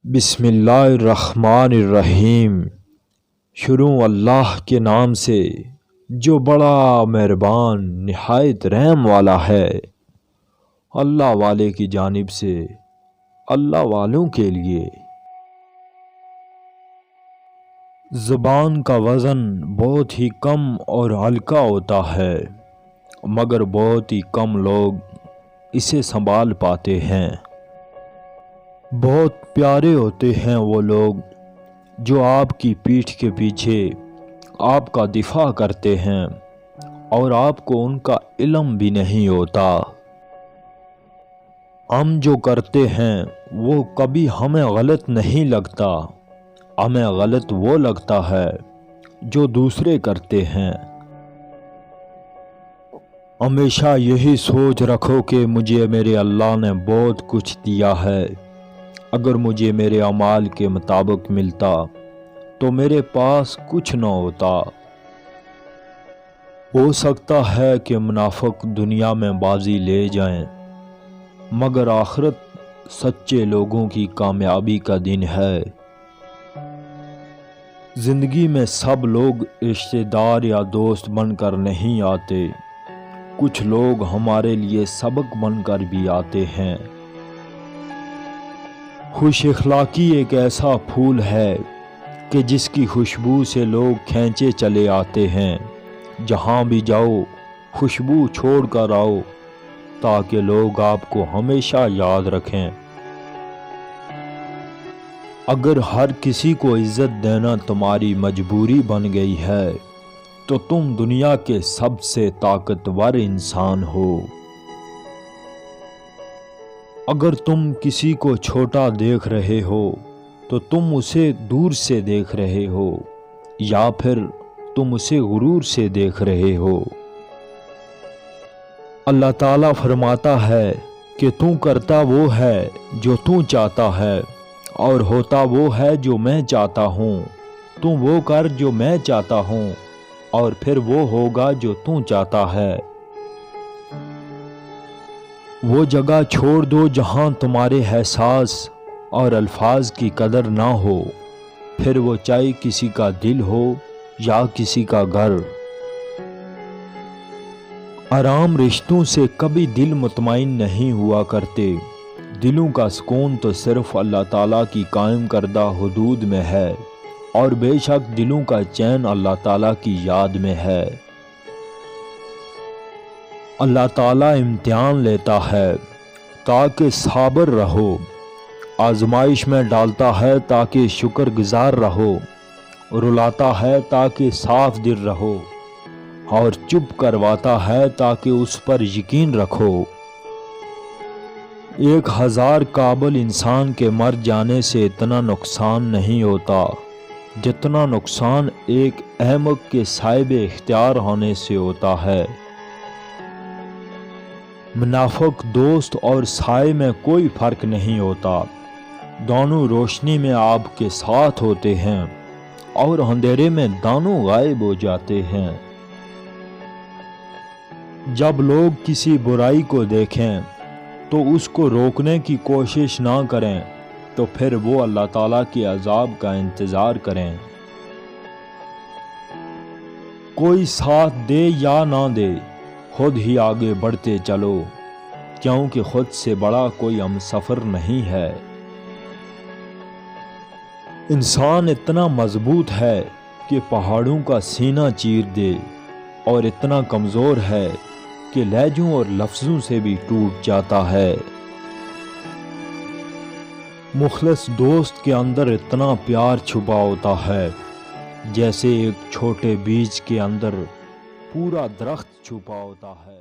بسم اللہ الرحمن الرحیم۔ شروع اللہ کے نام سے جو بڑا مہربان نہایت رحم والا ہے۔ اللہ والے کی جانب سے اللہ والوں کے لیے۔ زبان کا وزن بہت ہی کم اور ہلکا ہوتا ہے، مگر بہت ہی کم لوگ اسے سنبھال پاتے ہیں۔ بہت پیارے ہوتے ہیں وہ لوگ جو آپ کی پیٹھ کے پیچھے آپ کا دفاع کرتے ہیں اور آپ کو ان کا علم بھی نہیں ہوتا۔ ہم جو کرتے ہیں وہ کبھی ہمیں غلط نہیں لگتا، ہمیں غلط وہ لگتا ہے جو دوسرے کرتے ہیں۔ ہمیشہ یہی سوچ رکھو کہ مجھے میرے اللہ نے بہت کچھ دیا ہے۔ اگر مجھے میرے اعمال کے مطابق ملتا تو میرے پاس کچھ نہ ہوتا۔ ہو سکتا ہے کہ منافق دنیا میں بازی لے جائیں، مگر آخرت سچے لوگوں کی کامیابی کا دن ہے۔ زندگی میں سب لوگ رشتہ دار یا دوست بن کر نہیں آتے، کچھ لوگ ہمارے لیے سبق بن کر بھی آتے ہیں۔ خوش اخلاقی ایک ایسا پھول ہے کہ جس کی خوشبو سے لوگ کھینچے چلے آتے ہیں۔ جہاں بھی جاؤ خوشبو چھوڑ کر آؤ تاکہ لوگ آپ کو ہمیشہ یاد رکھیں۔ اگر ہر کسی کو عزت دینا تمہاری مجبوری بن گئی ہے تو تم دنیا کے سب سے طاقتور انسان ہو۔ اگر تم کسی کو چھوٹا دیکھ رہے ہو تو تم اسے دور سے دیکھ رہے ہو، یا پھر تم اسے غرور سے دیکھ رہے ہو۔ اللہ تعالیٰ فرماتا ہے کہ تو کرتا وہ ہے جو تو چاہتا ہے، اور ہوتا وہ ہے جو میں چاہتا ہوں۔ تو وہ کر جو میں چاہتا ہوں، اور پھر وہ ہوگا جو تو چاہتا ہے۔ وہ جگہ چھوڑ دو جہاں تمہارے احساس اور الفاظ کی قدر نہ ہو، پھر وہ چاہے کسی کا دل ہو یا کسی کا گھر۔ آرام رشتوں سے کبھی دل مطمئن نہیں ہوا کرتے۔ دلوں کا سکون تو صرف اللہ تعالیٰ کی قائم کردہ حدود میں ہے، اور بے شک دلوں کا چین اللہ تعالیٰ کی یاد میں ہے۔ اللہ تعالیٰ امتحان لیتا ہے تاکہ صابر رہو، آزمائش میں ڈالتا ہے تاکہ شکر گزار رہو، رلاتا ہے تاکہ صاف دل رہو، اور چپ کرواتا ہے تاکہ اس پر یقین رکھو۔ 1000 قابل انسان کے مر جانے سے اتنا نقصان نہیں ہوتا جتنا نقصان ایک احمق کے صاحب اختیار ہونے سے ہوتا ہے۔ منافق دوست اور سائے میں کوئی فرق نہیں ہوتا، دونوں روشنی میں آپ کے ساتھ ہوتے ہیں اور اندھیرے میں دونوں غائب ہو جاتے ہیں۔ جب لوگ کسی برائی کو دیکھیں تو اس کو روکنے کی کوشش نہ کریں تو پھر وہ اللہ تعالیٰ کے عذاب کا انتظار کریں۔ کوئی ساتھ دے یا نہ دے، خود ہی آگے بڑھتے چلو، کیونکہ خود سے بڑا کوئی ہمسفر نہیں ہے۔ انسان اتنا مضبوط ہے کہ پہاڑوں کا سینہ چیر دے، اور اتنا کمزور ہے کہ لہجوں اور لفظوں سے بھی ٹوٹ جاتا ہے۔ مخلص دوست کے اندر اتنا پیار چھپا ہوتا ہے جیسے ایک چھوٹے بیج کے اندر پورا درخت چھپا ہوتا ہے۔